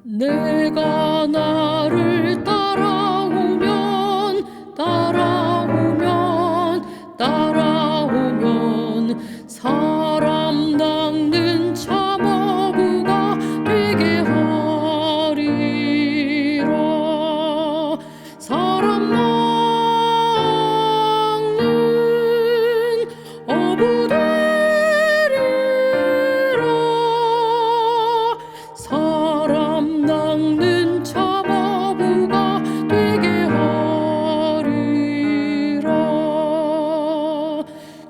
내가 나를 따라오면 사람 낚는 참어부가 되게 하리라. 사람 낚는 어부 되리라. 사람 낚는 참어부가 되게 하리라.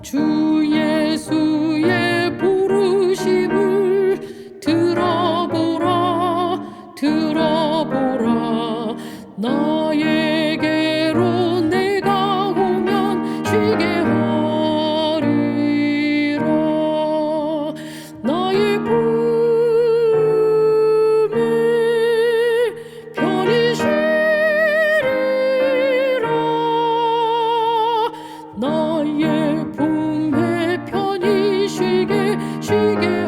주 예수의 부르심을 들어보라. 나에게로 내가 오면 쉬게 하리라. 나의 품에 편히 쉬리라. 나의 품에 편히 쉬게 하리라.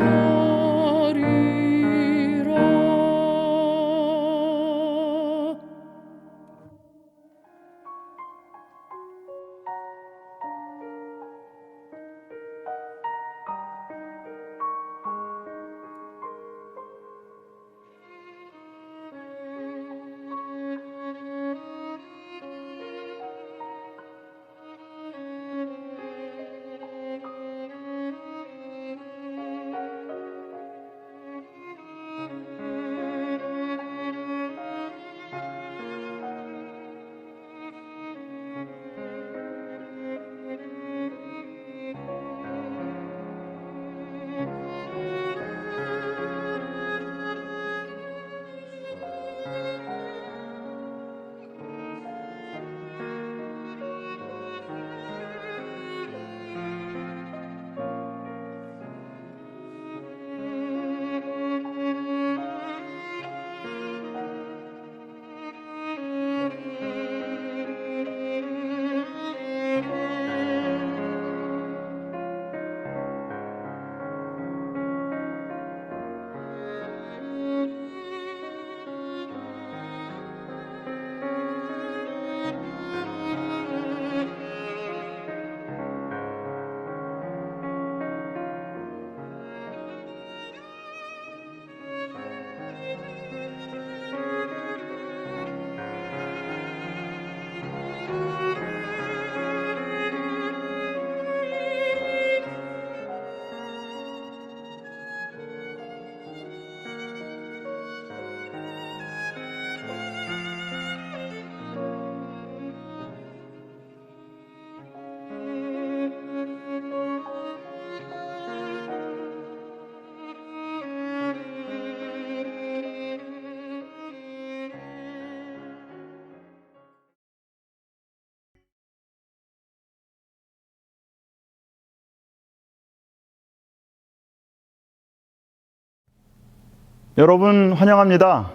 여러분 환영합니다.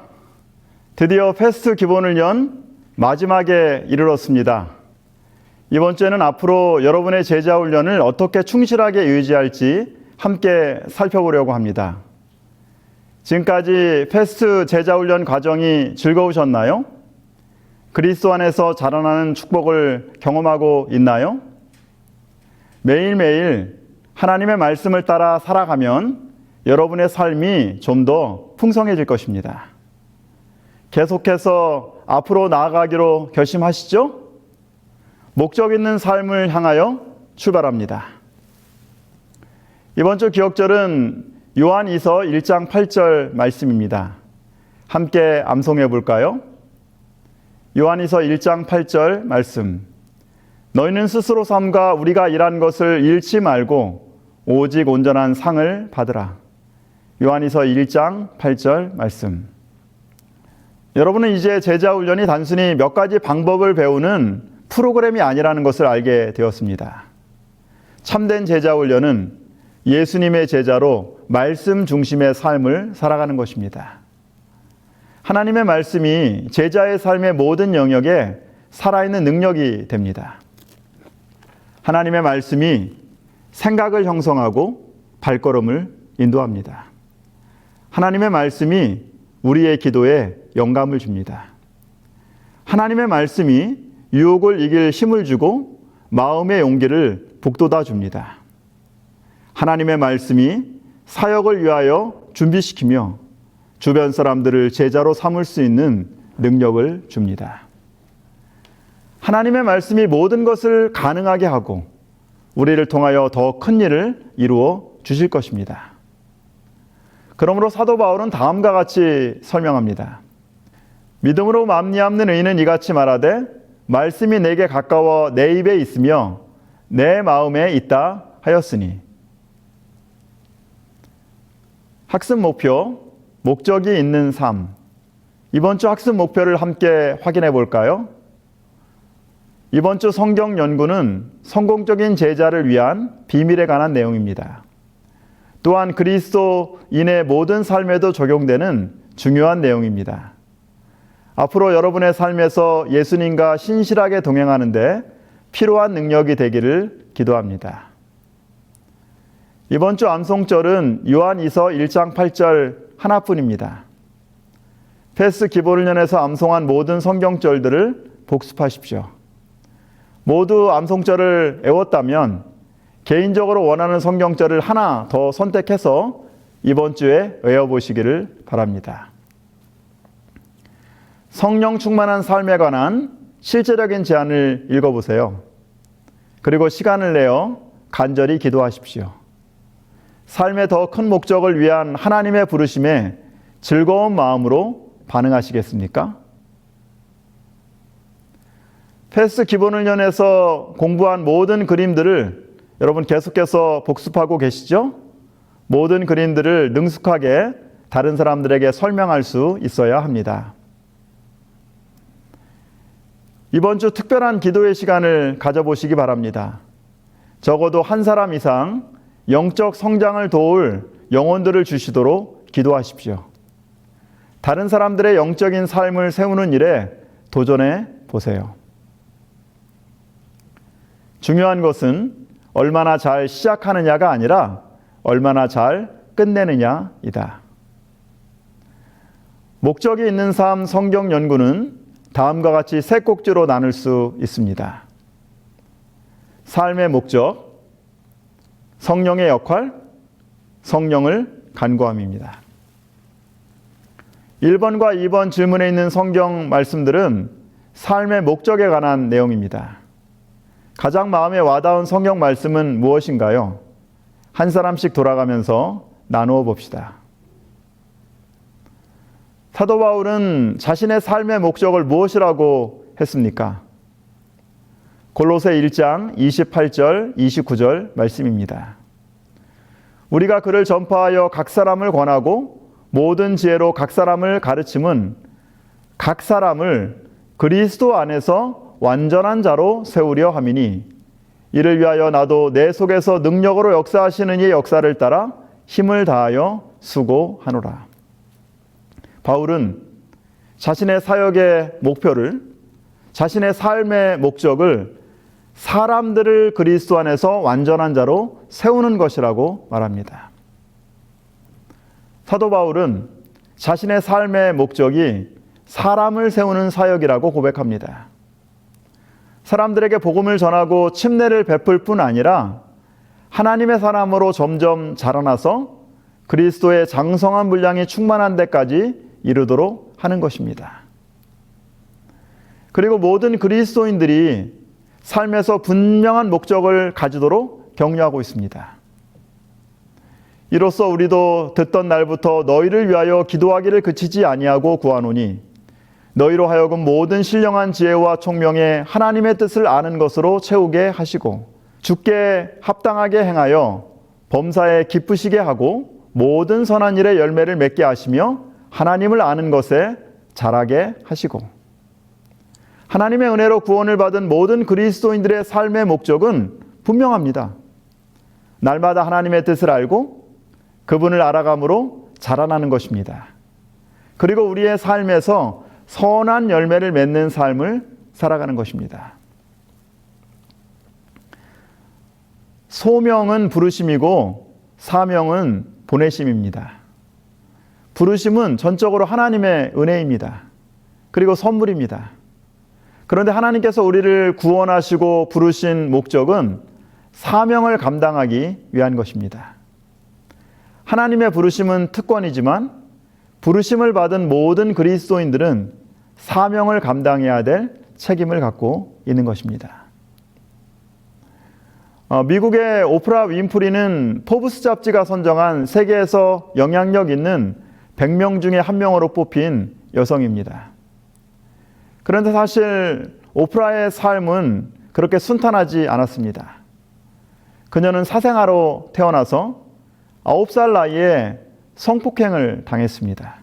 드디어 패스트 기본을 연 마지막에 이르렀습니다. 이번 주에는 앞으로 여러분의 제자 훈련을 어떻게 충실하게 유지할지 함께 살펴보려고 합니다. 지금까지 패스트 제자 훈련 과정이 즐거우셨나요? 그리스도 안에서 자라나는 축복을 경험하고 있나요? 매일매일 하나님의 말씀을 따라 살아가면 여러분의 삶이 좀 더 풍성해질 것입니다. 계속해서 앞으로 나아가기로 결심하시죠? 목적 있는 삶을 향하여 출발합니다. 이번 주 기억절은 요한이서 1장 8절 말씀입니다. 함께 암송해 볼까요? 요한이서 1장 8절 말씀. 너희는 스스로 삶과 우리가 일한 것을 잃지 말고 오직 온전한 상을 받으라. 요한이서 1장 8절 말씀. 여러분은 이제 제자 훈련이 단순히 몇 가지 방법을 배우는 프로그램이 아니라는 것을 알게 되었습니다. 참된 제자 훈련은 예수님의 제자로 말씀 중심의 삶을 살아가는 것입니다. 하나님의 말씀이 제자의 삶의 모든 영역에 살아있는 능력이 됩니다. 하나님의 말씀이 생각을 형성하고 발걸음을 인도합니다. 하나님의 말씀이 우리의 기도에 영감을 줍니다. 하나님의 말씀이 유혹을 이길 힘을 주고 마음의 용기를 북돋아 줍니다. 하나님의 말씀이 사역을 위하여 준비시키며 주변 사람들을 제자로 삼을 수 있는 능력을 줍니다. 하나님의 말씀이 모든 것을 가능하게 하고 우리를 통하여 더 큰 일을 이루어 주실 것입니다. 그러므로 사도 바울은 다음과 같이 설명합니다. 믿음으로 말미암는 의인은 이같이 말하되 말씀이 내게 가까워 내 입에 있으며 내 마음에 있다 하였으니. 학습 목표, 목적이 있는 삶. 이번 주 학습 목표를 함께 확인해 볼까요? 이번 주 성경 연구는 성공적인 제자를 위한 비밀에 관한 내용입니다. 또한 그리스도인의 모든 삶에도 적용되는 중요한 내용입니다. 앞으로 여러분의 삶에서 예수님과 신실하게 동행하는데 필요한 능력이 되기를 기도합니다. 이번 주 암송절은 요한이서 1장 8절 하나뿐입니다. 패스 기본훈련에서 암송한 모든 성경절들을 복습하십시오. 모두 암송절을 외웠다면 개인적으로 원하는 성경절을 하나 더 선택해서 이번 주에 외워보시기를 바랍니다. 성령 충만한 삶에 관한 실제적인 제안을 읽어보세요. 그리고 시간을 내어 간절히 기도하십시오. 삶의 더 큰 목적을 위한 하나님의 부르심에 즐거운 마음으로 반응하시겠습니까? 패스 기본훈련에서 공부한 모든 그림들을 여러분 계속해서 복습하고 계시죠? 모든 그림들을 능숙하게 다른 사람들에게 설명할 수 있어야 합니다. 이번 주 특별한 기도의 시간을 가져보시기 바랍니다. 적어도 한 사람 이상 영적 성장을 도울 영혼들을 주시도록 기도하십시오. 다른 사람들의 영적인 삶을 세우는 일에 도전해 보세요. 중요한 것은 얼마나 잘 시작하느냐가 아니라 얼마나 잘 끝내느냐이다. 목적이 있는 삶 성경 연구는 다음과 같이 세 꼭지로 나눌 수 있습니다. 삶의 목적, 성령의 역할, 성령을 간구함입니다. 1번과 2번 질문에 있는 성경 말씀들은 삶의 목적에 관한 내용입니다. 가장 마음에 와닿은 성경 말씀은 무엇인가요? 한 사람씩 돌아가면서 나누어 봅시다. 사도 바울은 자신의 삶의 목적을 무엇이라고 했습니까? 골로새 1장 28절, 29절 말씀입니다. 우리가 그를 전파하여 각 사람을 권하고 모든 지혜로 각 사람을 가르침은 각 사람을 그리스도 안에서 완전한 자로 세우려 함이니 이를 위하여 나도 내 속에서 능력으로 역사하시는 이의 역사를 따라 힘을 다하여 수고하노라. 바울은 자신의 사역의 목표를, 자신의 삶의 목적을 사람들을 그리스도 안에서 완전한 자로 세우는 것이라고 말합니다. 사도 바울은 자신의 삶의 목적이 사람을 세우는 사역이라고 고백합니다. 사람들에게 복음을 전하고 침례를 베풀 뿐 아니라 하나님의 사람으로 점점 자라나서 그리스도의 장성한 분량이 충만한 데까지 이르도록 하는 것입니다. 그리고 모든 그리스도인들이 삶에서 분명한 목적을 가지도록 격려하고 있습니다. 이로써 우리도 듣던 날부터 너희를 위하여 기도하기를 그치지 아니하고 구하노니 너희로 하여금 모든 신령한 지혜와 총명에 하나님의 뜻을 아는 것으로 채우게 하시고 주께 합당하게 행하여 범사에 기쁘시게 하고 모든 선한 일에 열매를 맺게 하시며 하나님을 아는 것에 자라게 하시고. 하나님의 은혜로 구원을 받은 모든 그리스도인들의 삶의 목적은 분명합니다. 날마다 하나님의 뜻을 알고 그분을 알아감으로 자라나는 것입니다. 그리고 우리의 삶에서 선한 열매를 맺는 삶을 살아가는 것입니다. 소명은 부르심이고 사명은 보내심입니다. 부르심은 전적으로 하나님의 은혜입니다. 그리고 선물입니다. 그런데 하나님께서 우리를 구원하시고 부르신 목적은 사명을 감당하기 위한 것입니다. 하나님의 부르심은 특권이지만 부르심을 받은 모든 그리스도인들은 사명을 감당해야 될 책임을 갖고 있는 것입니다. 미국의 오프라 윈프리는 포브스 잡지가 선정한 세계에서 영향력 있는 100명 중에 한 명으로 뽑힌 여성입니다. 그런데 사실 오프라의 삶은 그렇게 순탄하지 않았습니다. 그녀는 사생아로 태어나서 9살 나이에 성폭행을 당했습니다.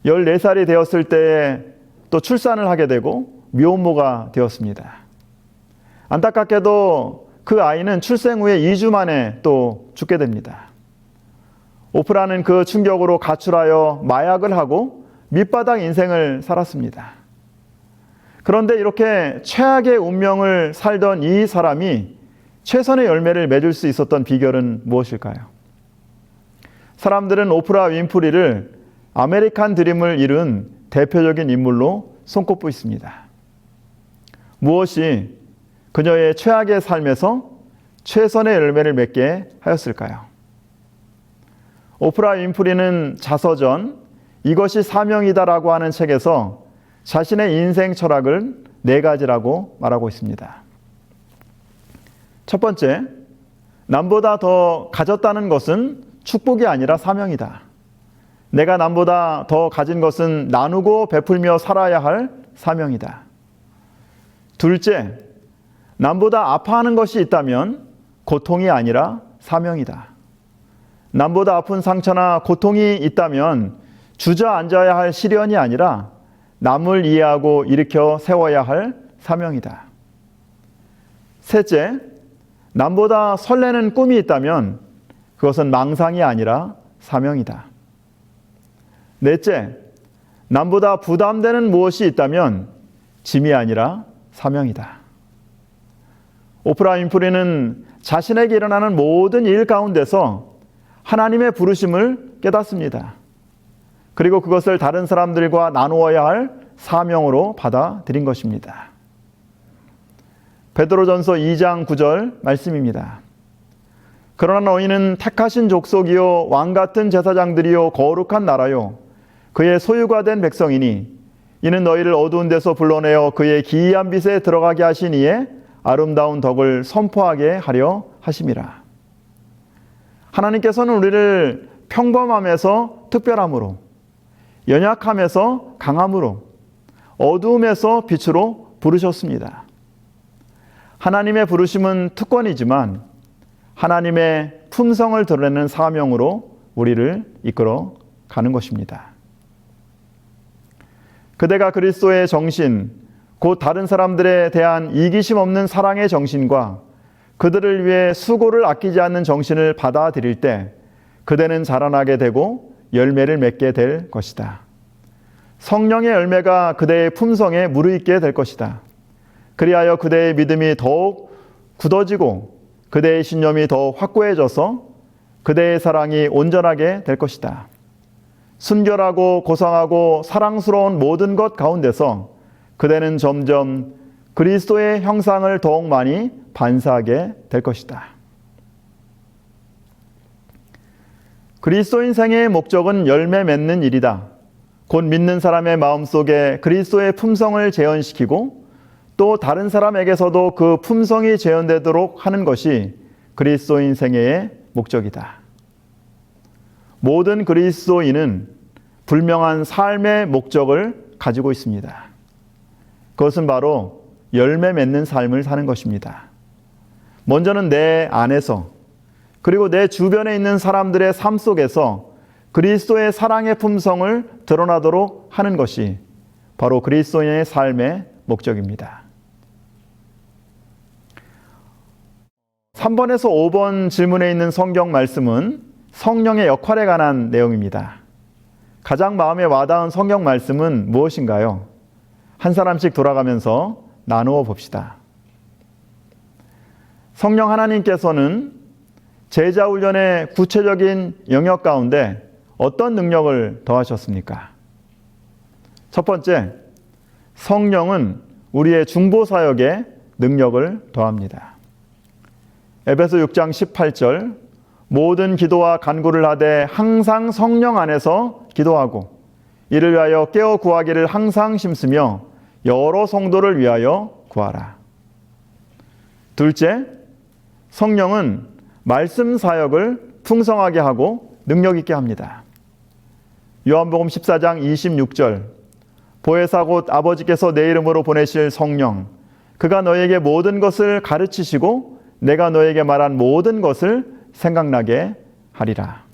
14살이 되었을 때에 또 출산을 하게 되고 미혼모가 되었습니다. 안타깝게도 그 아이는 출생 후에 2주 만에 또 죽게 됩니다. 오프라는 그 충격으로 가출하여 마약을 하고 밑바닥 인생을 살았습니다. 그런데 이렇게 최악의 운명을 살던 이 사람이 최선의 열매를 맺을 수 있었던 비결은 무엇일까요? 사람들은 오프라 윈프리를 아메리칸 드림을 이룬 대표적인 인물로 손꼽고 있습니다. 무엇이 그녀의 최악의 삶에서 최선의 열매를 맺게 하였을까요? 오프라 윈프리는 자서전 이것이 사명이다라고 하는 책에서 자신의 인생 철학을 4가지라고 말하고 있습니다. 첫 번째, 남보다 더 가졌다는 것은 축복이 아니라 사명이다. 내가 남보다 더 가진 것은 나누고 베풀며 살아야 할 사명이다. 둘째, 남보다 아파하는 것이 있다면 고통이 아니라 사명이다. 남보다 아픈 상처나 고통이 있다면 주저앉아야 할 시련이 아니라 남을 이해하고 일으켜 세워야 할 사명이다. 셋째, 남보다 설레는 꿈이 있다면 그것은 망상이 아니라 사명이다. 넷째, 남보다 부담되는 무엇이 있다면 짐이 아니라 사명이다. 오프라 윈프리는 자신에게 일어나는 모든 일 가운데서 하나님의 부르심을 깨닫습니다. 그리고 그것을 다른 사람들과 나누어야 할 사명으로 받아들인 것입니다. 베드로전서 2장 9절 말씀입니다. 그러나 너희는 택하신 족속이요 왕같은 제사장들이요 거룩한 나라요 그의 소유가 된 백성이니 이는 너희를 어두운 데서 불러내어 그의 기이한 빛에 들어가게 하신 이의 아름다운 덕을 선포하게 하려 하심이라. 하나님께서는 우리를 평범함에서 특별함으로, 연약함에서 강함으로, 어두움에서 빛으로 부르셨습니다. 하나님의 부르심은 특권이지만 하나님의 품성을 드러내는 사명으로 우리를 이끌어 가는 것입니다. 그대가 그리스도의 정신, 곧 다른 사람들에 대한 이기심 없는 사랑의 정신과 그들을 위해 수고를 아끼지 않는 정신을 받아들일 때 그대는 자라나게 되고 열매를 맺게 될 것이다. 성령의 열매가 그대의 품성에 무르익게 될 것이다. 그리하여 그대의 믿음이 더욱 굳어지고 그대의 신념이 더 확고해져서 그대의 사랑이 온전하게 될 것이다. 순결하고 고상하고 사랑스러운 모든 것 가운데서 그대는 점점 그리스도의 형상을 더욱 많이 반사하게 될 것이다. 그리스도인 생애의 목적은 열매 맺는 일이다. 곧 믿는 사람의 마음속에 그리스도의 품성을 재현시키고 또 다른 사람에게서도 그 품성이 재현되도록 하는 것이 그리스도인 생애의 목적이다. 모든 그리스도인은 분명한 삶의 목적을 가지고 있습니다. 그것은 바로 열매 맺는 삶을 사는 것입니다. 먼저는 내 안에서 그리고 내 주변에 있는 사람들의 삶 속에서 그리스도의 사랑의 품성을 드러나도록 하는 것이 바로 그리스도인의 삶의 목적입니다. 3번에서 5번 질문에 있는 성경 말씀은 성령의 역할에 관한 내용입니다. 가장 마음에 와닿은 성경 말씀은 무엇인가요? 한 사람씩 돌아가면서 나누어 봅시다. 성령 하나님께서는 제자 훈련의 구체적인 영역 가운데 어떤 능력을 더하셨습니까? 첫 번째, 성령은 우리의 중보사역에 능력을 더합니다. 에베소 6장 18절, 모든 기도와 간구를 하되 항상 성령 안에서 기도하고 이를 위하여 깨어 구하기를 항상 심쓰며 여러 성도를 위하여 구하라. 둘째, 성령은 말씀 사역을 풍성하게 하고 능력 있게 합니다. 요한복음 14장 26절, 보혜사 곧 아버지께서 내 이름으로 보내실 성령, 그가 너에게 모든 것을 가르치시고 내가 너에게 말한 모든 것을 생각나게 하리라.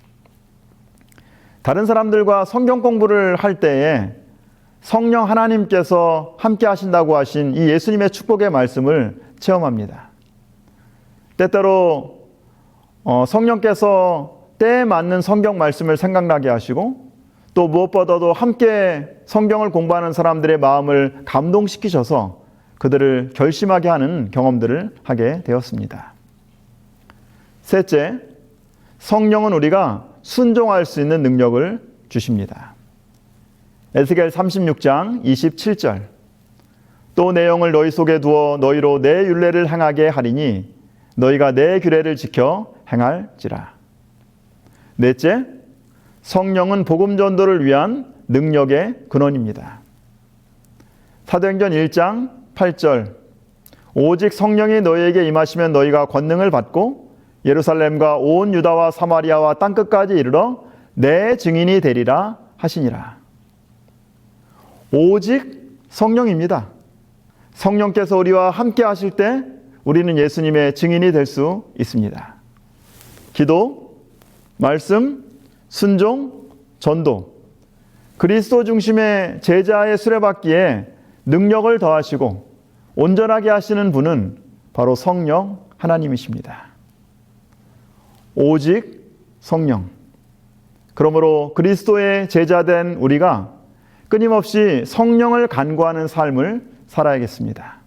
다른 사람들과 성경 공부를 할 때에 성령 하나님께서 함께 하신다고 하신 이 예수님의 축복의 말씀을 체험합니다. 때때로 성령께서 때에 맞는 성경 말씀을 생각나게 하시고 또 무엇보다도 함께 성경을 공부하는 사람들의 마음을 감동시키셔서 그들을 결심하게 하는 경험들을 하게 되었습니다. 셋째, 성령은 우리가 순종할 수 있는 능력을 주십니다. 에스겔 36장 27절, 또 내 영을 너희 속에 두어 너희로 내 율례를 행하게 하리니 너희가 내 규례를 지켜 행할지라. 넷째, 성령은 복음 전도를 위한 능력의 근원입니다. 사도행전 1장 8절, 오직 성령이 너희에게 임하시면 너희가 권능을 받고 예루살렘과 온 유다와 사마리아와 땅끝까지 이르러 내 증인이 되리라 하시니라. 오직 성령입니다. 성령께서 우리와 함께 하실 때 우리는 예수님의 증인이 될 수 있습니다. 기도, 말씀, 순종, 전도, 그리스도 중심의 제자의 수레바퀴에 능력을 더하시고 온전하게 하시는 분은 바로 성령 하나님이십니다. 오직 성령. 그러므로 그리스도의 제자된 우리가 끊임없이 성령을 간구하는 삶을 살아야겠습니다.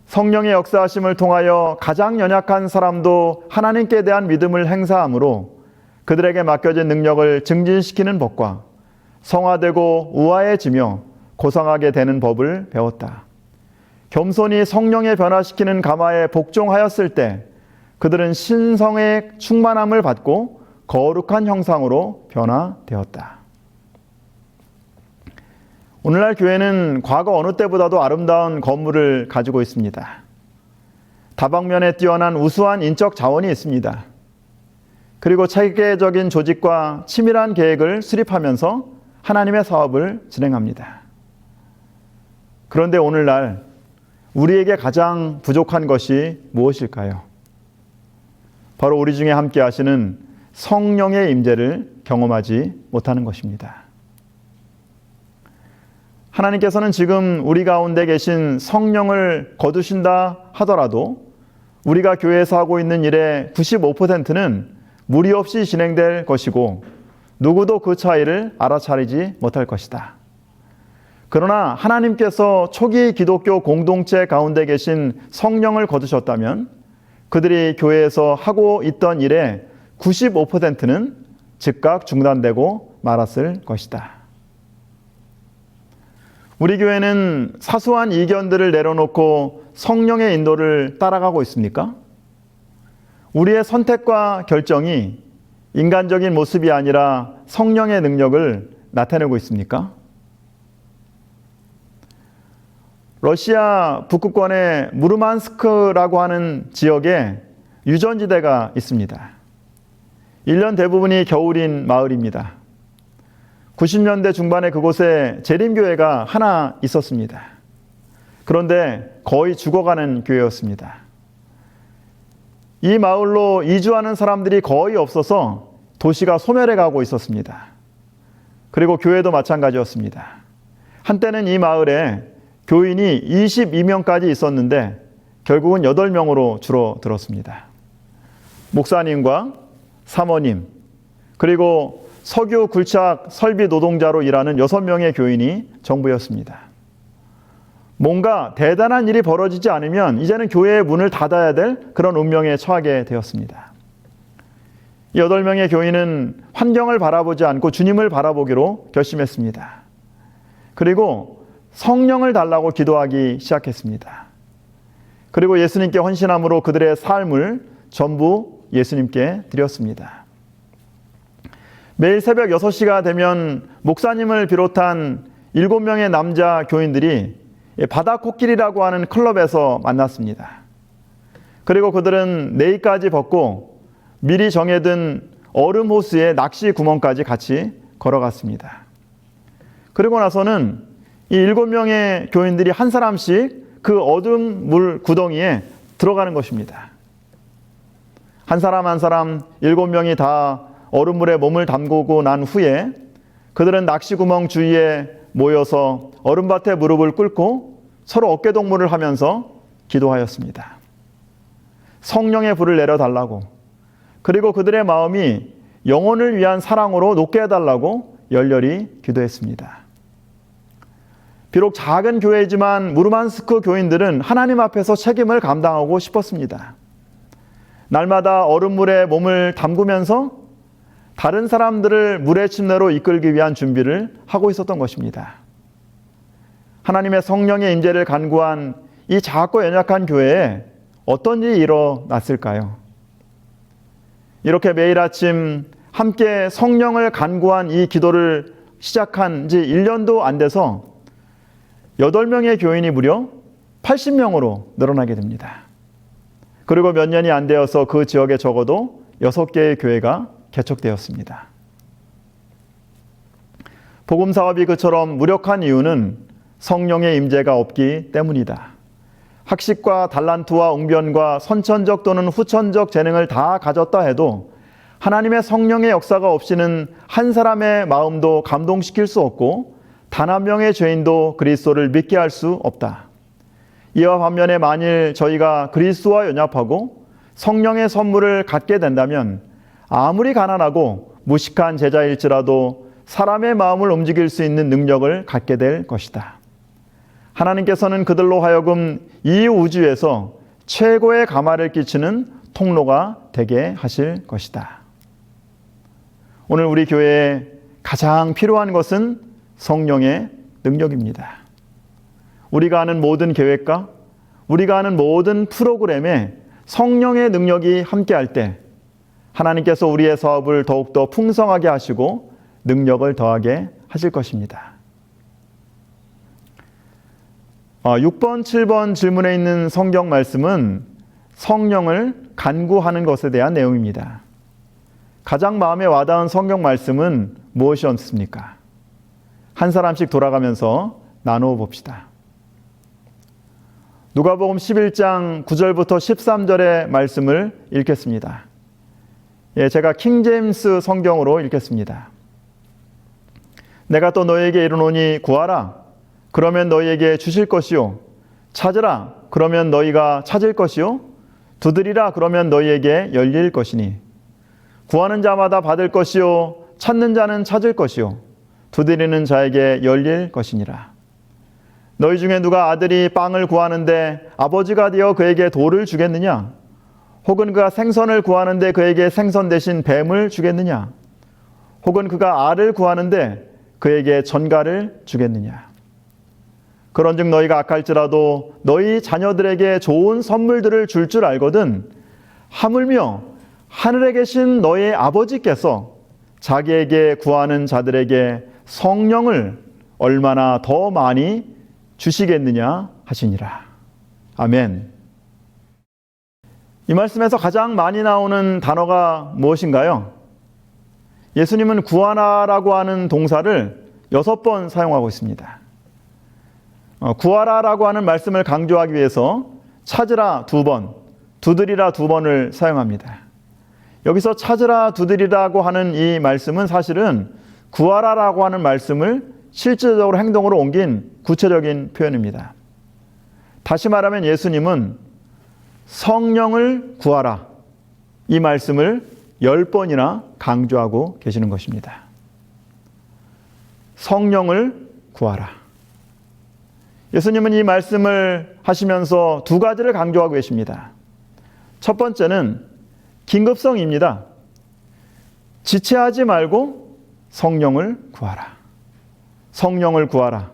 성령의 역사하심을 통하여 가장 연약한 사람도 하나님께 대한 믿음을 행사함으로 그들에게 맡겨진 능력을 증진시키는 법과 성화되고 우아해지며 고상하게 되는 법을 배웠다. 겸손히 성령에 변화시키는 가마에 복종하였을 때 그들은 신성의 충만함을 받고 거룩한 형상으로 변화되었다. 오늘날 교회는 과거 어느 때보다도 아름다운 건물을 가지고 있습니다. 다방면에 뛰어난 우수한 인적 자원이 있습니다. 그리고 체계적인 조직과 치밀한 계획을 수립하면서 하나님의 사업을 진행합니다. 그런데 오늘날 우리에게 가장 부족한 것이 무엇일까요? 바로 우리 중에 함께 하시는 성령의 임재를 경험하지 못하는 것입니다. 하나님께서는 지금 우리 가운데 계신 성령을 거두신다 하더라도 우리가 교회에서 하고 있는 일의 95%는 무리 없이 진행될 것이고 누구도 그 차이를 알아차리지 못할 것이다. 그러나 하나님께서 초기 기독교 공동체 가운데 계신 성령을 거두셨다면 그들이 교회에서 하고 있던 일의 95%는 즉각 중단되고 말았을 것이다. 우리 교회는 사소한 이견들을 내려놓고 성령의 인도를 따라가고 있습니까? 우리의 선택과 결정이 인간적인 모습이 아니라 성령의 능력을 나타내고 있습니까? 러시아 북극권의 무르만스크라고 하는 지역에 유전지대가 있습니다. 1년 대부분이 겨울인 마을입니다. 90년대 중반에 그곳에 재림교회가 하나 있었습니다. 그런데 거의 죽어가는 교회였습니다. 이 마을로 이주하는 사람들이 거의 없어서 도시가 소멸해 가고 있었습니다. 그리고 교회도 마찬가지였습니다. 한때는 이 마을에 교인이 22명까지 있었는데 결국은 8명으로 줄어들었습니다. 목사님과 사모님, 그리고 석유 굴착 설비 노동자로 일하는 6명의 교인이 전부였습니다. 뭔가 대단한 일이 벌어지지 않으면 이제는 교회의 문을 닫아야 될 그런 운명에 처하게 되었습니다. 이 8명의 교인은 환경을 바라보지 않고 주님을 바라보기로 결심했습니다. 그리고 성령을 달라고 기도하기 시작했습니다. 그리고 예수님께 헌신함으로 그들의 삶을 전부 예수님께 드렸습니다. 매일 새벽 6시가 되면 목사님을 비롯한 7명의 남자 교인들이 바다 코끼리라고 하는 클럽에서 만났습니다. 그리고 그들은 네이까지 벗고 미리 정해둔 얼음 호수의 낚시 구멍까지 같이 걸어갔습니다. 그리고 나서는 이 7명의 교인들이 한 사람씩 그 어두운 물 구덩이에 들어가는 것입니다. 한 사람 한 사람 7명이 다 얼음물에 몸을 담그고 난 후에 그들은 낚시구멍 주위에 모여서 얼음밭에 무릎을 꿇고 서로 어깨동무를 하면서 기도하였습니다. 성령의 불을 내려달라고, 그리고 그들의 마음이 영혼을 위한 사랑으로 높게 해달라고 열렬히 기도했습니다. 비록 작은 교회이지만 무르만스크 교인들은 하나님 앞에서 책임을 감당하고 싶었습니다. 날마다 얼음물에 몸을 담그면서 다른 사람들을 물의 침례로 이끌기 위한 준비를 하고 있었던 것입니다. 하나님의 성령의 임재를 간구한 이 작고 연약한 교회에 어떤 일이 일어났을까요? 이렇게 매일 아침 함께 성령을 간구한 이 기도를 시작한 지 1년도 안 돼서 8명의 교인이 무려 80명으로 늘어나게 됩니다. 그리고 몇 년이 안 되어서 그 지역에 적어도 6개의 교회가 개척되었습니다. 복음 사업이 그처럼 무력한 이유는 성령의 임재가 없기 때문이다. 학식과 달란트와 웅변과 선천적 또는 후천적 재능을 다 가졌다 해도 하나님의 성령의 역사가 없이는 한 사람의 마음도 감동시킬 수 없고 단 한 명의 죄인도 그리스도를 믿게 할 수 없다. 이와 반면에 만일 저희가 그리스도와 연합하고 성령의 선물을 갖게 된다면 아무리 가난하고 무식한 제자일지라도 사람의 마음을 움직일 수 있는 능력을 갖게 될 것이다. 하나님께서는 그들로 하여금 이 우주에서 최고의 감화를 끼치는 통로가 되게 하실 것이다. 오늘 우리 교회에 가장 필요한 것은 성령의 능력입니다. 우리가 하는 모든 계획과 우리가 하는 모든 프로그램에 성령의 능력이 함께할 때 하나님께서 우리의 사업을 더욱더 풍성하게 하시고 능력을 더하게 하실 것입니다. 6번, 7번 질문에 있는 성경 말씀은 성령을 간구하는 것에 대한 내용입니다. 가장 마음에 와닿은 성경 말씀은 무엇이었습니까? 한 사람씩 돌아가면서 나누어 봅시다. 누가복음 11장 9절부터 13절의 말씀을 읽겠습니다. 제가 킹제임스 성경으로 읽겠습니다. 내가 또 너희에게 이르노니 구하라 그러면 너희에게 주실 것이요 찾으라 그러면 너희가 찾을 것이요 두드리라 그러면 너희에게 열릴 것이니 구하는 자마다 받을 것이요 찾는 자는 찾을 것이요 두드리는 자에게 열릴 것이니라. 너희 중에 누가 아들이 빵을 구하는데 아버지가 되어 그에게 돌을 주겠느냐? 혹은 그가 생선을 구하는데 그에게 생선 대신 뱀을 주겠느냐? 혹은 그가 알을 구하는데 그에게 전갈을 주겠느냐? 그런즉 너희가 악할지라도 너희 자녀들에게 좋은 선물들을 줄 줄 알거든 하물며 하늘에 계신 너희 아버지께서 자기에게 구하는 자들에게 성령을 얼마나 더 많이 주시겠느냐 하시니라. 아멘. 이 말씀에서 가장 많이 나오는 단어가 무엇인가요? 예수님은 구하라라고 하는 동사를 6번 사용하고 있습니다. 구하라라고 하는 말씀을 강조하기 위해서 찾으라 2번, 두드리라 2번을 사용합니다. 여기서 찾으라 두드리라고 하는 이 말씀은 사실은 구하라라고 하는 말씀을 실질적으로 행동으로 옮긴 구체적인 표현입니다. 다시 말하면 예수님은 성령을 구하라 이 말씀을 10번이나 강조하고 계시는 것입니다. 성령을 구하라. 예수님은 이 말씀을 하시면서 2가지를 강조하고 계십니다. 첫 번째는 긴급성입니다. 지체하지 말고 성령을 구하라. 성령을 구하라.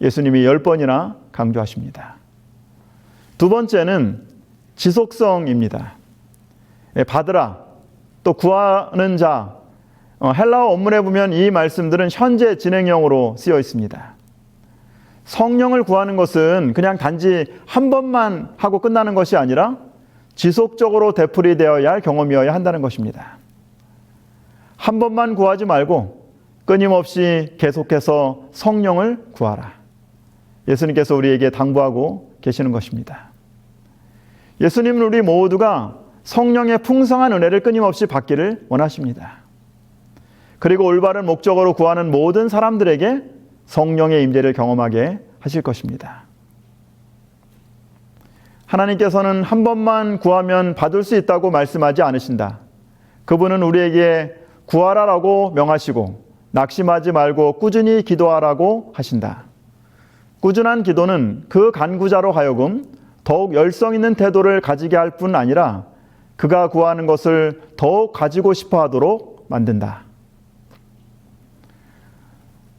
예수님이 10번이나 강조하십니다. 두 번째는 지속성입니다. 받으라, 또 구하는 자, 헬라어 원문에 보면 이 말씀들은 현재 진행형으로 쓰여 있습니다. 성령을 구하는 것은 그냥 단지 한 번만 하고 끝나는 것이 아니라 지속적으로 되풀이되어야 할 경험이어야 한다는 것입니다. 한 번만 구하지 말고 끊임없이 계속해서 성령을 구하라. 예수님께서 우리에게 당부하고 계시는 것입니다. 예수님은 우리 모두가 성령의 풍성한 은혜를 끊임없이 받기를 원하십니다. 그리고 올바른 목적으로 구하는 모든 사람들에게 성령의 임재를 경험하게 하실 것입니다. 하나님께서는 한 번만 구하면 받을 수 있다고 말씀하지 않으신다. 그분은 우리에게 구하라라고 명하시고 낙심하지 말고 꾸준히 기도하라고 하신다. 꾸준한 기도는 그 간구자로 하여금 더욱 열성 있는 태도를 가지게 할 뿐 아니라 그가 구하는 것을 더욱 가지고 싶어 하도록 만든다.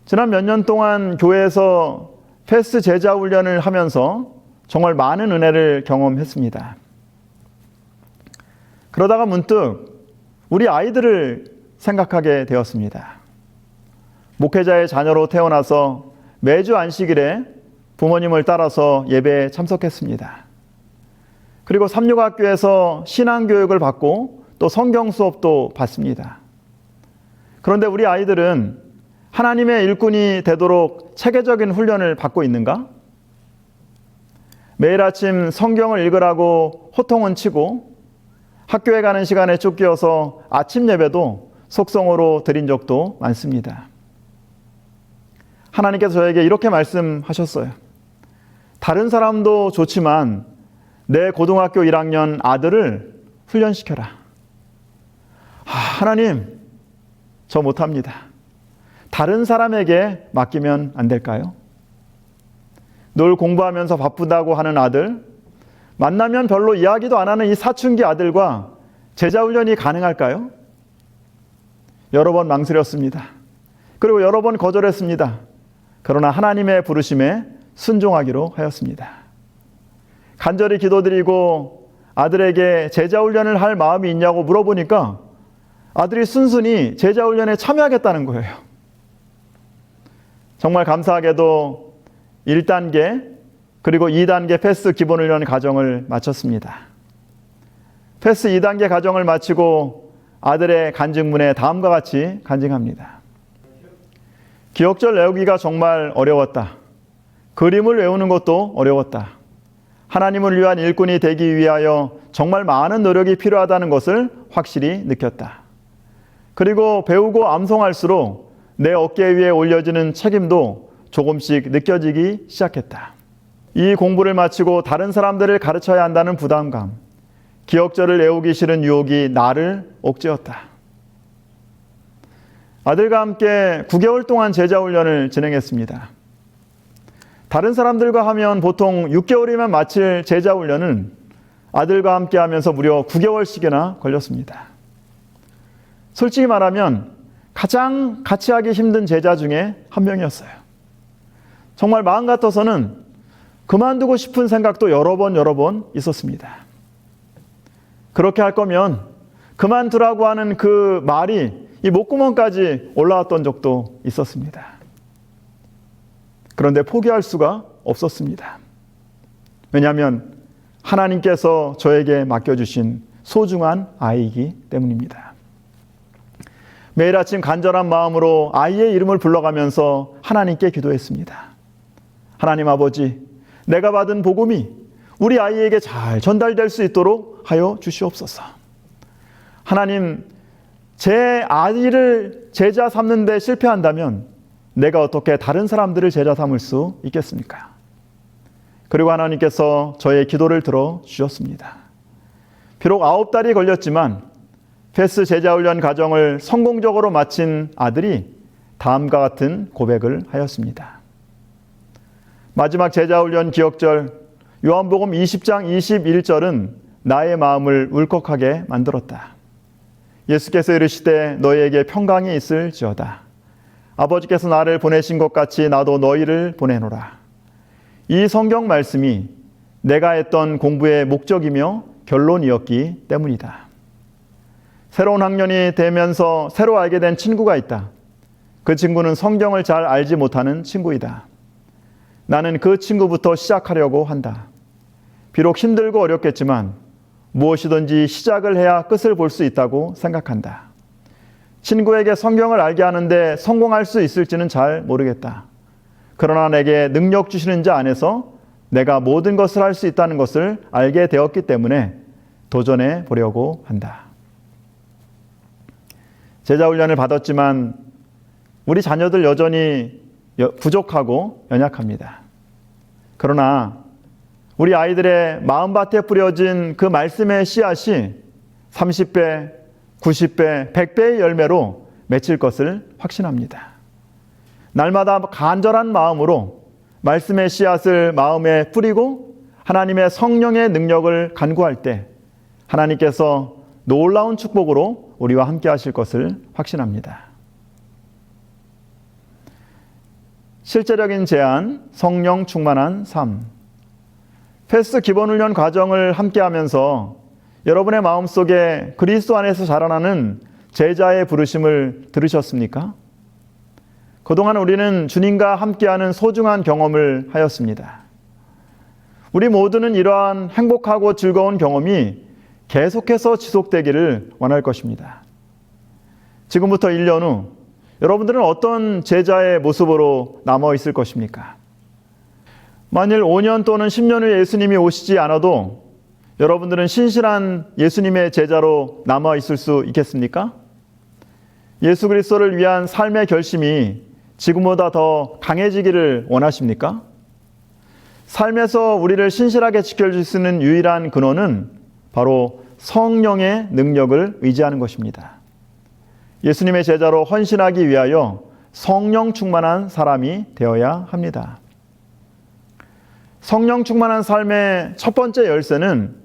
지난 몇 년 동안 교회에서 패스 제자 훈련을 하면서 정말 많은 은혜를 경험했습니다. 그러다가 문득 우리 아이들을 생각하게 되었습니다. 목회자의 자녀로 태어나서 매주 안식일에 부모님을 따라서 예배에 참석했습니다. 그리고 삼육학교에서 신앙교육을 받고 또 성경 수업도 받습니다. 그런데 우리 아이들은 하나님의 일꾼이 되도록 체계적인 훈련을 받고 있는가? 매일 아침 성경을 읽으라고 호통은 치고 학교에 가는 시간에 쫓겨서 아침 예배도 속성으로 드린 적도 많습니다. 하나님께서 저에게 이렇게 말씀하셨어요. 다른 사람도 좋지만 내 고등학교 1학년 아들을 훈련시켜라. 하나님, 저 못합니다. 다른 사람에게 맡기면 안 될까요? 늘 공부하면서 바쁘다고 하는 아들, 만나면 별로 이야기도 안 하는 이 사춘기 아들과 제자훈련이 가능할까요? 여러 번 망설였습니다. 그리고 여러 번 거절했습니다. 그러나 하나님의 부르심에 순종하기로 하였습니다. 간절히 기도드리고 아들에게 제자훈련을 할 마음이 있냐고 물어보니까 아들이 순순히 제자훈련에 참여하겠다는 거예요. 정말 감사하게도 1단계 그리고 2단계 패스 기본훈련 과정을 마쳤습니다. 패스 2단계 과정을 마치고 아들의 간증문에 다음과 같이 간증합니다. 기억절 외우기가 정말 어려웠다. 그림을 외우는 것도 어려웠다. 하나님을 위한 일꾼이 되기 위하여 정말 많은 노력이 필요하다는 것을 확실히 느꼈다. 그리고 배우고 암송할수록 내 어깨 위에 올려지는 책임도 조금씩 느껴지기 시작했다. 이 공부를 마치고 다른 사람들을 가르쳐야 한다는 부담감, 기억절을 외우기 싫은 유혹이 나를 옥죄었다. 아들과 함께 9개월 동안 제자훈련을 진행했습니다. 다른 사람들과 하면 보통 6개월이면 마칠 제자훈련은 아들과 함께 하면서 무려 9개월씩이나 걸렸습니다. 솔직히 말하면 가장 같이 하기 힘든 제자 중에 한 명이었어요. 정말 마음 같아서는 그만두고 싶은 생각도 여러 번 있었습니다. 그렇게 할 거면 그만두라고 하는 그 말이 이 목구멍까지 올라왔던 적도 있었습니다. 그런데 포기할 수가 없었습니다. 왜냐하면 하나님께서 저에게 맡겨주신 소중한 아이이기 때문입니다. 매일 아침 간절한 마음으로 아이의 이름을 불러가면서 하나님께 기도했습니다. 하나님 아버지, 내가 받은 복음이 우리 아이에게 잘 전달될 수 있도록 하여 주시옵소서. 하나님, 제 아이를 제자 삼는 데 실패한다면 내가 어떻게 다른 사람들을 제자 삼을 수 있겠습니까? 그리고 하나님께서 저의 기도를 들어주셨습니다. 비록 9달이 걸렸지만 패스 제자훈련 과정을 성공적으로 마친 아들이 다음과 같은 고백을 하였습니다. 마지막 제자훈련 기억절 요한복음 20장 21절은 나의 마음을 울컥하게 만들었다. 예수께서 이르시되 너희에게 평강이 있을지어다. 아버지께서 나를 보내신 것 같이 나도 너희를 보내노라. 이 성경 말씀이 내가 했던 공부의 목적이며 결론이었기 때문이다. 새로운 학년이 되면서 새로 알게 된 친구가 있다. 그 친구는 성경을 잘 알지 못하는 친구이다. 나는 그 친구부터 시작하려고 한다. 비록 힘들고 어렵겠지만 무엇이든지 시작을 해야 끝을 볼 수 있다고 생각한다. 친구에게 성경을 알게 하는데 성공할 수 있을지는 잘 모르겠다. 그러나 내게 능력 주시는 자 안에서 내가 모든 것을 할 수 있다는 것을 알게 되었기 때문에 도전해 보려고 한다. 제자 훈련을 받았지만 우리 자녀들 여전히 부족하고 연약합니다. 그러나 우리 아이들의 마음밭에 뿌려진 그 말씀의 씨앗이 30배, 90배, 100배의 열매로 맺힐 것을 확신합니다. 날마다 간절한 마음으로 말씀의 씨앗을 마음에 뿌리고 하나님의 성령의 능력을 간구할 때 하나님께서 놀라운 축복으로 우리와 함께 하실 것을 확신합니다. 실제적인 제안, 성령 충만한 삶. 패스트 기본훈련 과정을 함께하면서 여러분의 마음속에 그리스도 안에서 자라나는 제자의 부르심을 들으셨습니까? 그동안 우리는 주님과 함께하는 소중한 경험을 하였습니다. 우리 모두는 이러한 행복하고 즐거운 경험이 계속해서 지속되기를 원할 것입니다. 지금부터 1년 후 여러분들은 어떤 제자의 모습으로 남아 있을 것입니까? 만일 5년 또는 10년 후에 예수님이 오시지 않아도 여러분들은 신실한 예수님의 제자로 남아 있을 수 있겠습니까? 예수 그리스도를 위한 삶의 결심이 지금보다 더 강해지기를 원하십니까? 삶에서 우리를 신실하게 지켜줄 수 있는 유일한 근원은 바로 성령의 능력을 의지하는 것입니다. 예수님의 제자로 헌신하기 위하여 성령 충만한 사람이 되어야 합니다. 성령 충만한 삶의 첫 번째 열쇠는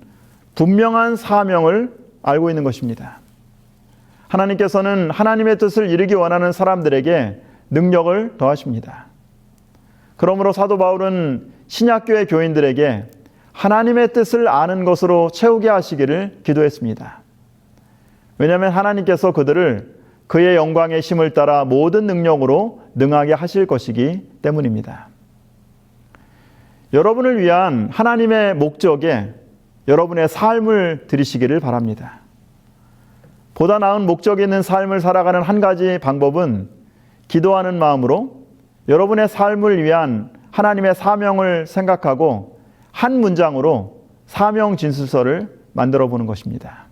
분명한 사명을 알고 있는 것입니다. 하나님께서는 하나님의 뜻을 이루기 원하는 사람들에게 능력을 더하십니다. 그러므로 사도 바울은 신약교회 교인들에게 하나님의 뜻을 아는 것으로 채우게 하시기를 기도했습니다. 왜냐하면 하나님께서 그들을 그의 영광의 힘을 따라 모든 능력으로 능하게 하실 것이기 때문입니다. 여러분을 위한 하나님의 목적에 여러분의 삶을 들이시기를 바랍니다. 보다 나은 목적 있는 삶을 살아가는 한 가지 방법은 기도하는 마음으로 여러분의 삶을 위한 하나님의 사명을 생각하고 한 문장으로 사명 진술서를 만들어 보는 것입니다.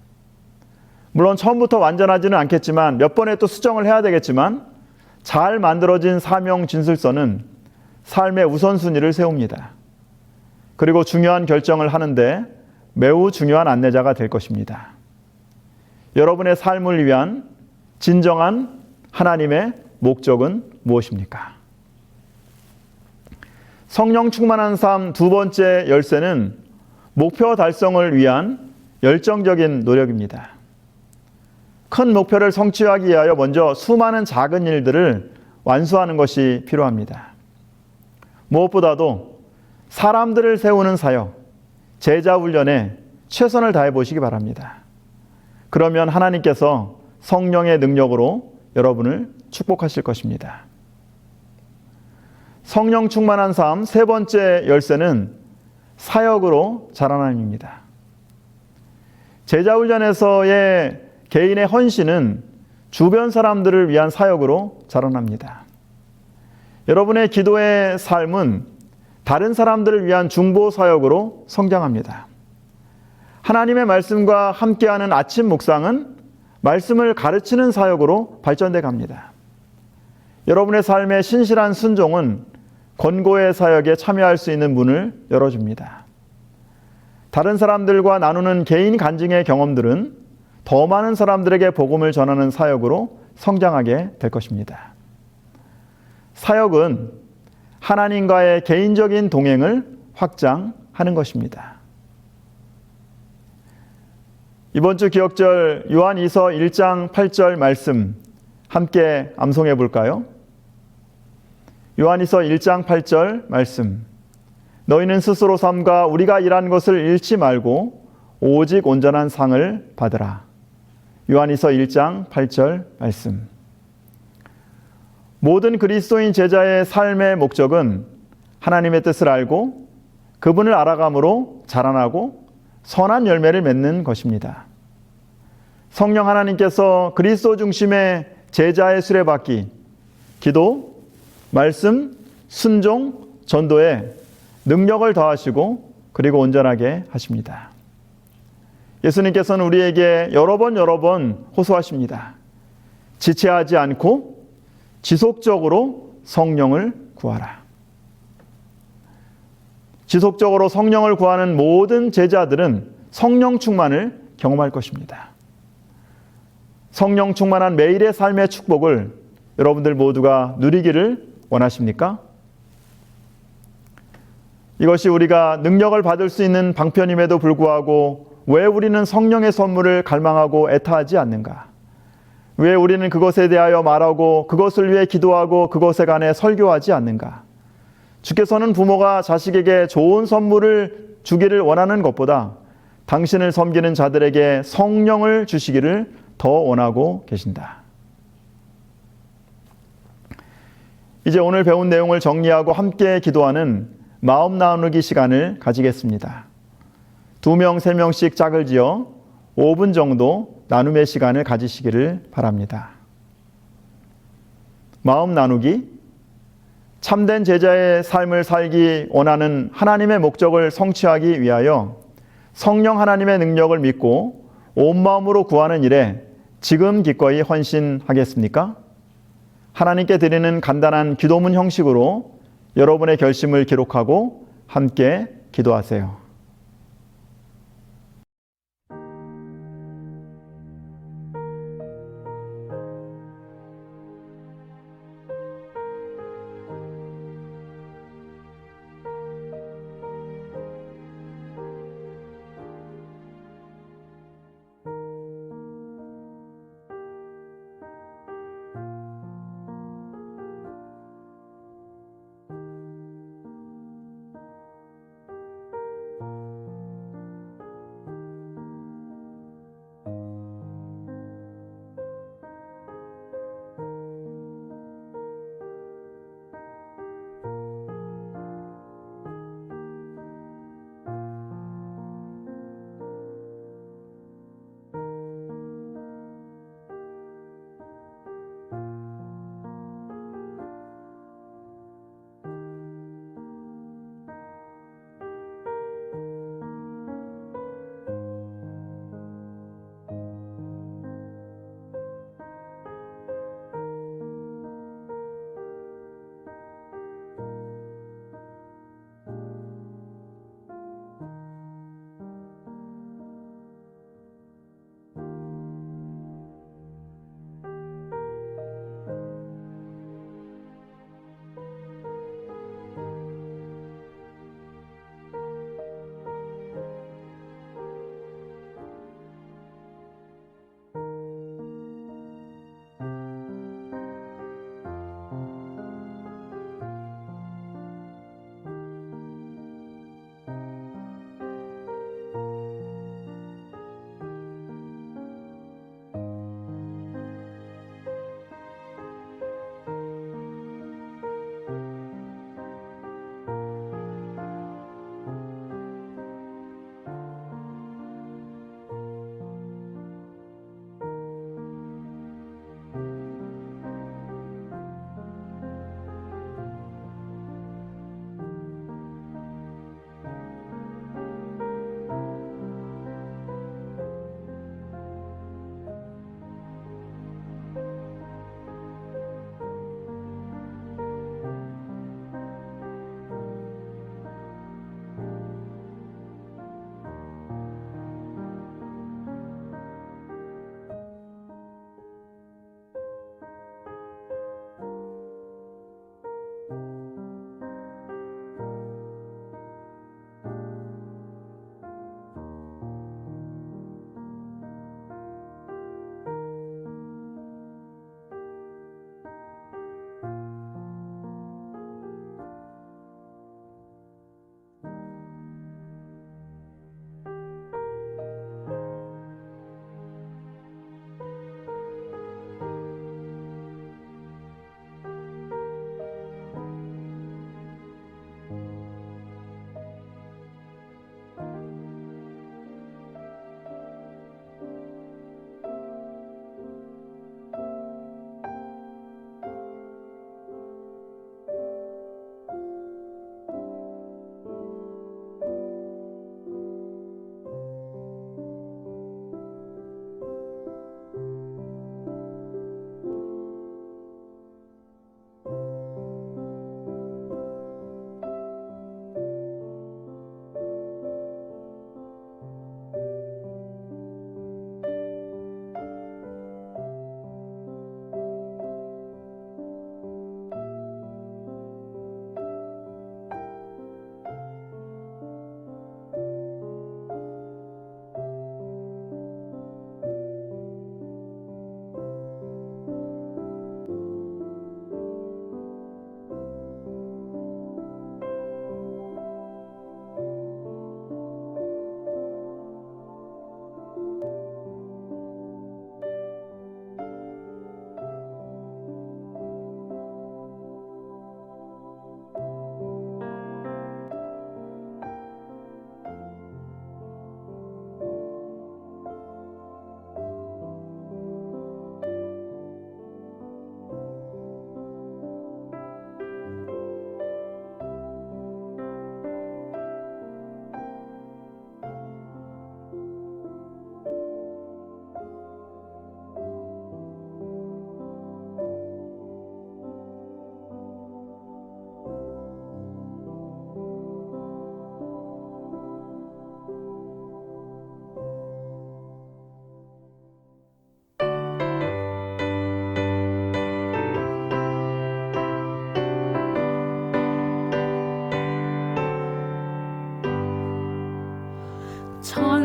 물론 처음부터 완전하지는 않겠지만 몇 번에 또 수정을 해야 되겠지만 잘 만들어진 사명 진술서는 삶의 우선순위를 세웁니다. 그리고 중요한 결정을 하는데 매우 중요한 안내자가 될 것입니다. 여러분의 삶을 위한 진정한 하나님의 목적은 무엇입니까? 성령 충만한 삶 두 번째 열쇠는 목표 달성을 위한 열정적인 노력입니다. 큰 목표를 성취하기 위하여 먼저 수많은 작은 일들을 완수하는 것이 필요합니다. 무엇보다도 사람들을 세우는 사역, 제자 훈련에 최선을 다해 보시기 바랍니다. 그러면 하나님께서 성령의 능력으로 여러분을 축복하실 것입니다. 성령 충만한 삶 세 번째 열쇠는 사역으로 자라남입니다. 제자 훈련에서의 개인의 헌신은 주변 사람들을 위한 사역으로 자라납니다. 여러분의 기도의 삶은 다른 사람들을 위한 중보 사역으로 성장합니다. 하나님의 말씀과 함께하는 아침 묵상은 말씀을 가르치는 사역으로 발전돼 갑니다. 여러분의 삶의 신실한 순종은 권고의 사역에 참여할 수 있는 문을 열어줍니다. 다른 사람들과 나누는 개인 간증의 경험들은 더 많은 사람들에게 복음을 전하는 사역으로 성장하게 될 것입니다. 사역은 하나님과의 개인적인 동행을 확장하는 것입니다. 이번 주 기억절 요한이서 1장 8절 말씀 함께 암송해 볼까요? 요한이서 1장 8절 말씀. 너희는 스스로 삼가 우리가 일한 것을 잃지 말고 오직 온전한 상을 받으라. 요한이서 1장 8절 말씀. 모든 그리스도인 제자의 삶의 목적은 하나님의 뜻을 알고 그분을 알아감으로 자라나고 선한 열매를 맺는 것입니다. 성령 하나님께서 그리스도 중심의 제자의 수레바퀴, 기도, 말씀, 순종, 전도에 능력을 더하시고 그리고 온전하게 하십니다. 예수님께서는 우리에게 여러 번 호소하십니다. 지체하지 않고 지속적으로 성령을 구하라. 지속적으로 성령을 구하는 모든 제자들은 성령 충만을 경험할 것입니다. 성령 충만한 매일의 삶의 축복을 여러분들 모두가 누리기를 원하십니까? 이것이 우리가 능력을 받을 수 있는 방편임에도 불구하고 왜 우리는 성령의 선물을 갈망하고 애타하지 않는가? 왜 우리는 그것에 대하여 말하고 그것을 위해 기도하고 그것에 관해 설교하지 않는가? 주께서는 부모가 자식에게 좋은 선물을 주기를 원하는 것보다 당신을 섬기는 자들에게 성령을 주시기를 더 원하고 계신다. 이제 오늘 배운 내용을 정리하고 함께 기도하는 마음 나누기 시간을 가지겠습니다. 2명, 3명씩 짝을 지어 5분 정도 나눔의 시간을 가지시기를 바랍니다. 마음 나누기. 참된 제자의 삶을 살기 원하는 하나님의 목적을 성취하기 위하여 성령 하나님의 능력을 믿고 온 마음으로 구하는 일에 지금 기꺼이 헌신하겠습니까? 하나님께 드리는 간단한 기도문 형식으로 여러분의 결심을 기록하고 함께 기도하세요.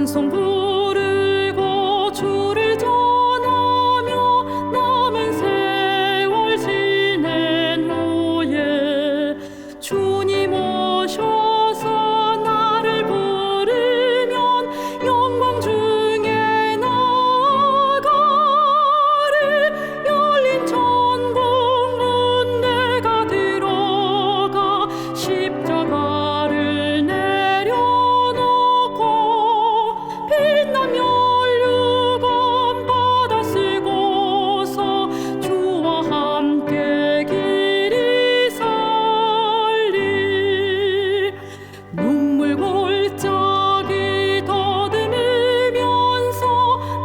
찬송 부르고 주를 전하며 남은 세월 지낸 후에 주님 오셔서 나를 부르면 영광 중에 나아가리. 열린 천국 문 내가 들어가 십자가를 내려놓고 빛나며 율금 받아 쓰고서 주와 함께 길이 살리. 눈물 골짜기 더듬으면서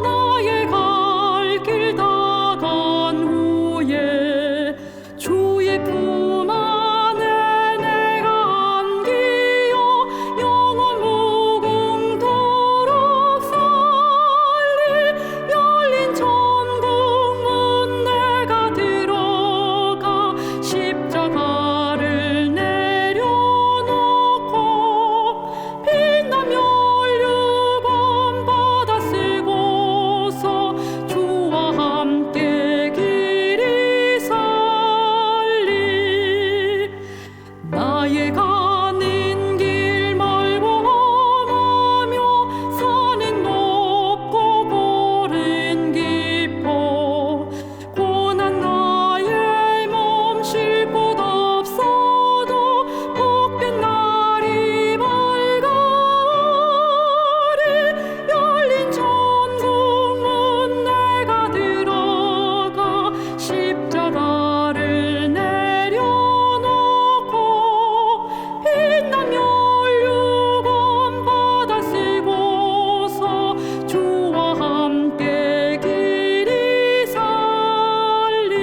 나의 갈 길 다 간 후에 주의 품 안에 내가 안기어 영원 무궁토록 살리. 열린 천국 문 내가 들어가 십자가를 내려놓고 빛나며 율금 받아 쓰고서 주와 함께 길이 살리. 나의 가는 길 멀고 험하며 산은 높고 골은 깊어 고난 나의 몸 쉴 곳 없어도 복된 날이 밝아오리. 열린 천국 문 내가 들어가 십자가를 내려놓고 빛나며 율금 받아 쓰고서 주와 함께 길이 살리.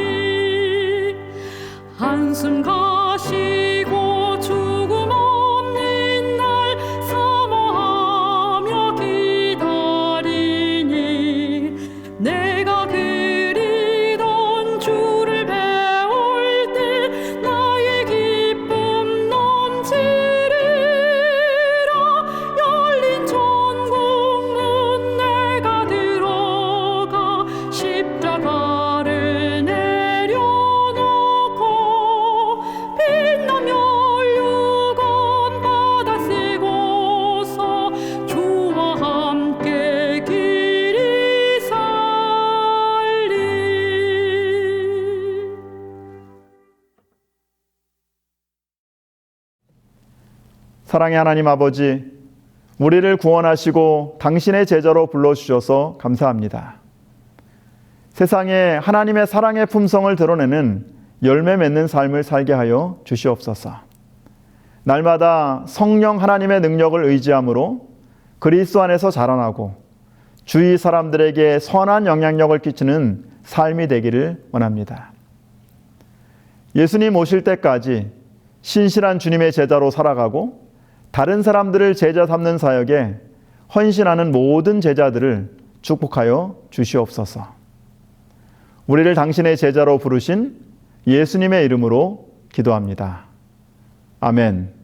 한숨 가시고 죽음 없는 날 사모하며 기다리니 내가 그리던 주를 배울 때 나의 기쁨 넘치리라. 열린 천국 문 내가 들어가 십자가를 내려놓고 빛나며 율금 받아 쓰고서 주와 함께 길이 살리. 사랑의 하나님 아버지, 우리를 구원하시고 당신의 제자로 불러주셔서 감사합니다. 세상에 하나님의 사랑의 품성을 드러내는 열매 맺는 삶을 살게 하여 주시옵소서. 날마다 성령 하나님의 능력을 의지함으로 그리스도 안에서 자라나고 주위 사람들에게 선한 영향력을 끼치는 삶이 되기를 원합니다. 예수님 오실 때까지 신실한 주님의 제자로 살아가고 다른 사람들을 제자 삼는 사역에 헌신하는 모든 제자들을 축복하여 주시옵소서. 우리를 당신의 제자로 부르신 예수님의 이름으로 기도합니다. 아멘.